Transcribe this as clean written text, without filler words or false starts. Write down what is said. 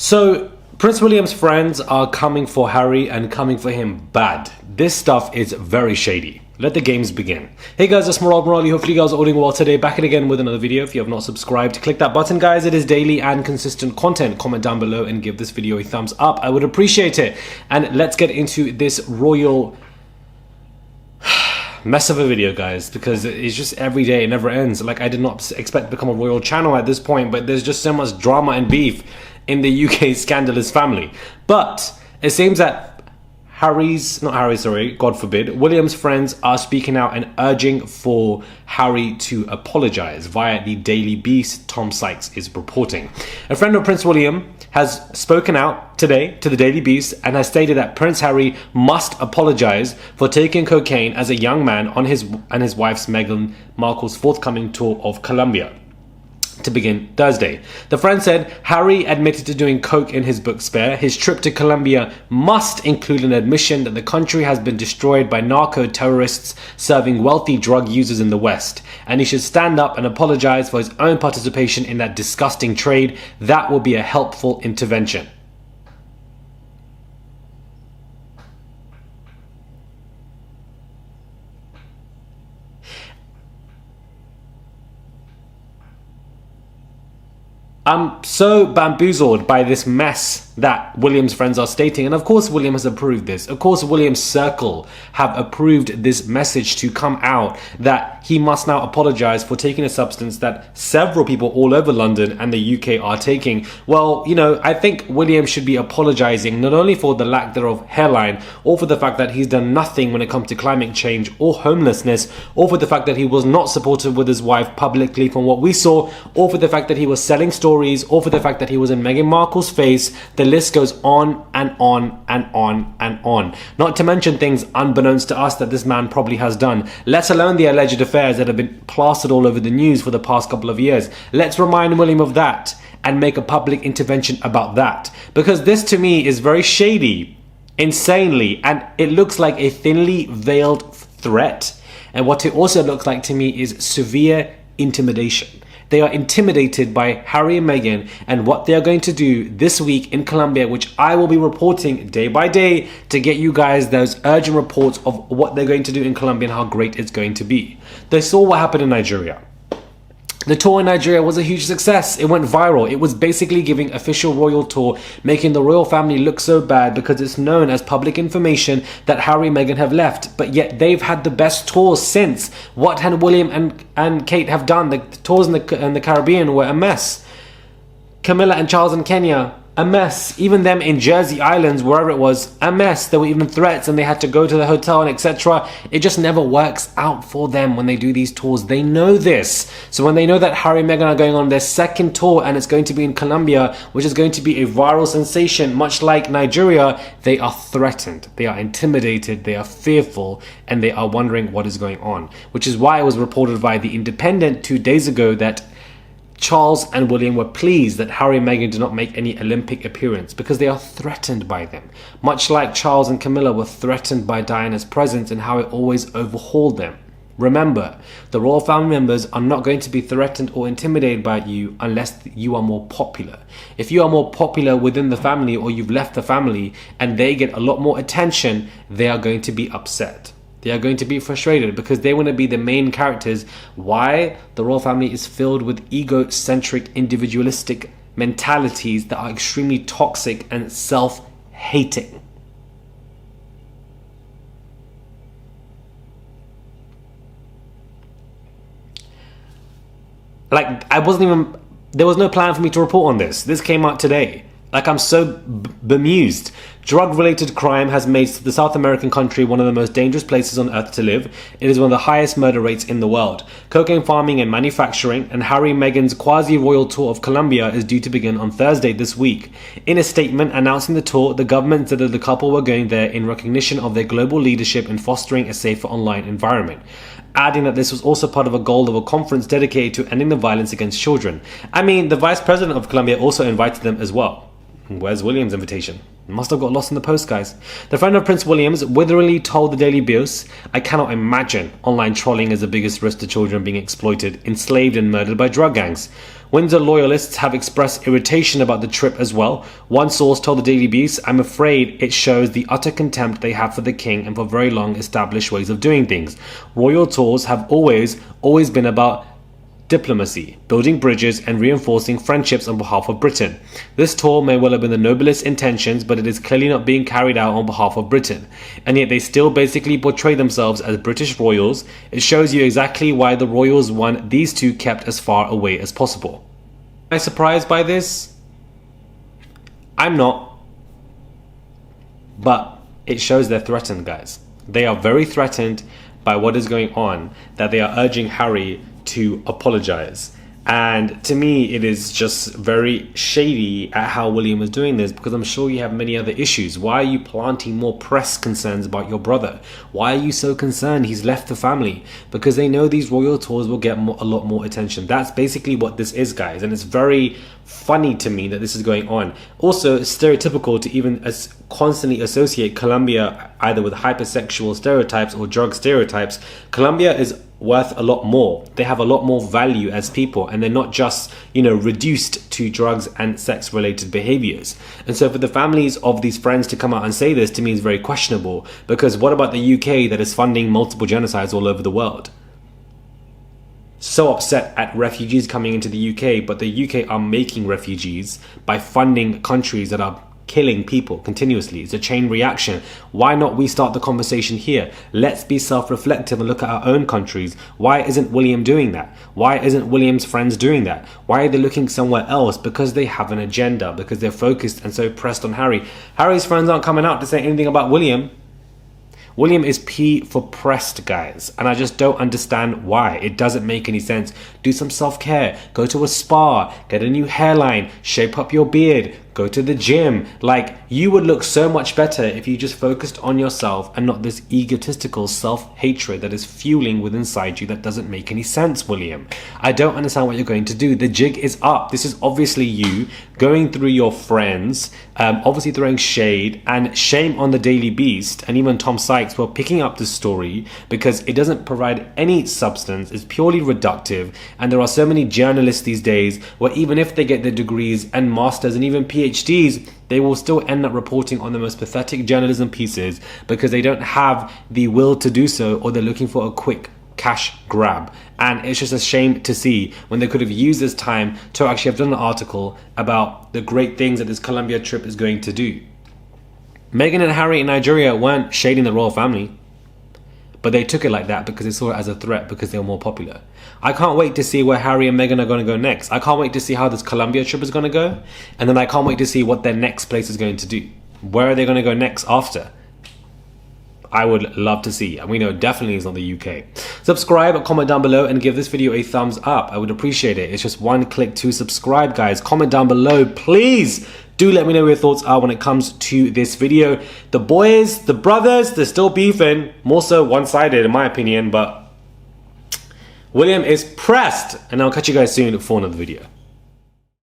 So Prince William's friends are coming for Harry and coming for him bad. This stuff is very shady. Let the games begin. Hey guys, it's Morali. Hopefully you guys are all doing well today. Back again with another video. If you have not subscribed, click that button, guys. It is daily and consistent content. Comment down below and give this video a thumbs up. I would appreciate it. And let's get into this royal mess of a video, guys, because it's just every day, it never ends. Like, I did not expect to become a royal channel at this point, but there's just so much drama and beef in the UK scandalous family. But it seems that God forbid, William's friends are speaking out and urging for Harry to apologize via the Daily Beast. Tom Sykes is reporting. A friend of Prince William has spoken out today to the Daily Beast and has stated that Prince Harry must apologize for taking cocaine as a young man on his and his wife's Meghan Markle's forthcoming tour of Colombia to begin Thursday. The friend said Harry admitted to doing coke in his book Spare. His trip to Colombia must include an admission that the country has been destroyed by narco-terrorists serving wealthy drug users in the West, and he should stand up and apologize for his own participation in that disgusting trade. That will be a helpful intervention. I'm so bamboozled by this mess that William's friends are stating. And of course, William has approved this. Of course, William's circle have approved this message to come out that he must now apologize for taking a substance that several people all over London and the UK are taking. Well, you know, I think William should be apologizing not only for the lack thereof hairline, or for the fact that he's done nothing when it comes to climate change or homelessness, or for the fact that he was not supportive with his wife publicly from what we saw, or for the fact that he was selling stories, or for the fact that he was in Meghan Markle's face. The list goes on and on and on and on. Not to mention things unbeknownst to us that this man probably has done, let alone the alleged affairs that have been plastered all over the news for the past couple of years. Let's remind William of that and make a public intervention about that, because this to me is very shady, insanely, and it looks like a thinly veiled threat. And what it also looks like to me is severe intimidation. They are intimidated by Harry and Meghan and what they are going to do this week in Colombia, which I will be reporting day by day to get you guys those urgent reports of what they're going to do in Colombia and how great it's going to be. They saw what happened in Nigeria. The tour in Nigeria was a huge success. It went viral. It was basically giving official royal tour, making the royal family look so bad because it's known as public information that Harry and Meghan have left. But yet they've had the best tours since. What had William and Kate have done? The tours in the Caribbean were a mess. Camilla and Charles in Kenya, a mess. Even them in Jersey Islands, wherever it was, a mess. There were even threats and they had to go to the hotel and etc. It just never works out for them when they do these tours. They know this. So when they know that Harry and Meghan are going on their second tour and it's going to be in Colombia, which is going to be a viral sensation, much like Nigeria, they are threatened. They are intimidated. They are fearful. And they are wondering what is going on. Which is why it was reported by The Independent 2 days ago that Charles and William were pleased that Harry and Meghan did not make any Olympic appearance because they are threatened by them. Much like Charles and Camilla were threatened by Diana's presence and how it always overhauled them. Remember, the royal family members are not going to be threatened or intimidated by you unless you are more popular. If you are more popular within the family or you've left the family and they get a lot more attention, they are going to be upset. They are going to be frustrated because they want to be the main characters. Why? The royal family is filled with egocentric, individualistic mentalities that are extremely toxic and self-hating. Like, there was no plan for me to report on this. This came out today. Like, I'm so bemused. Drug-related crime has made the South American country one of the most dangerous places on earth to live. It is one of the highest murder rates in the world. Cocaine farming and manufacturing, and Harry and Meghan's quasi-royal tour of Colombia is due to begin on Thursday this week. In a statement announcing the tour, the government said that the couple were going there in recognition of their global leadership in fostering a safer online environment, adding that this was also part of a goal of a conference dedicated to ending the violence against children. I mean, the Vice President of Colombia also invited them as well. Where's William's invitation? Must have got lost in the post, guys. The friend of Prince William's witheringly told the Daily Beast, "I cannot imagine online trolling is the biggest risk to children being exploited, enslaved and murdered by drug gangs." Windsor loyalists have expressed irritation about the trip as well. One source told the Daily Beast, "I'm afraid it shows the utter contempt they have for the king and for very long established ways of doing things. Royal tours have always been about diplomacy, building bridges and reinforcing friendships on behalf of Britain. This tour may well have been the noblest intentions, but it is clearly not being carried out on behalf of Britain. And yet they still basically portray themselves as British royals. It shows you exactly why the royals want these two kept as far away as possible." Am I surprised by this? I'm not. But it shows they're threatened, guys. They are very threatened by what is going on, that they are urging Harry to apologize. And to me, it is just very shady at how William is doing this, because I'm sure you have many other issues. Why are you planting more press concerns about your brother? Why are you so concerned he's left the family? Because they know these royal tours will get a lot more attention. That's basically what this is, guys. And it's very funny to me that this is going on. Also, it's stereotypical to even constantly associate Colombia either with hypersexual stereotypes or drug stereotypes. Colombia is worth a lot more. They have a lot more value as people, and they're not just, reduced to drugs and sex related behaviors. And so for the families of these friends to come out and say this, to me, is very questionable, because what about the UK that is funding multiple genocides all over the world? So upset at refugees coming into the UK, but the UK are making refugees by funding countries that are killing people continuously. It's a chain reaction. Why not we start the conversation here? Let's be self-reflective and look at our own countries. Why isn't William doing that? Why isn't William's friends doing that? Why are they looking somewhere else? Because they have an agenda, because they're focused and so pressed on Harry. Harry's friends aren't coming out to say anything about William. William is P for pressed, guys, and I just don't understand why. It doesn't make any sense. Do some self-care, go to a spa, get a new hairline, shape up your beard, go to the gym. Like, you would look so much better if you just focused on yourself and not this egotistical self-hatred that is fueling within inside you that doesn't make any sense, William. I don't understand what you're going to do. The jig is up. This is obviously you going through your friends, obviously throwing shade, and shame on the Daily Beast and even Tom Sykes for picking up this story, because it doesn't provide any substance. It's purely reductive, and there are so many journalists these days where even if they get their degrees and masters and even PhDs, they will still end up reporting on the most pathetic journalism pieces because they don't have the will to do so, or they're looking for a quick cash grab. And it's just a shame to see when they could have used this time to actually have done an article about the great things that this Colombia trip is going to do. Meghan and Harry in Nigeria weren't shading the royal family, but they took it like that because they saw it as a threat because they were more popular. I can't wait to see where Harry and Meghan are going to go next. I can't wait to see how this Colombia trip is going to go. And then I can't wait to see what their next place is going to do. Where are they going to go next after? I would love to see. And we know definitely it's not the UK. Subscribe, comment down below, and give this video a thumbs up. I would appreciate it. It's just one click to subscribe, guys. Comment down below, please. Do let me know what your thoughts are when it comes to this video. The boys, the brothers, they're still beefing. More so one-sided in my opinion, but William is pressed. And I'll catch you guys soon for another video.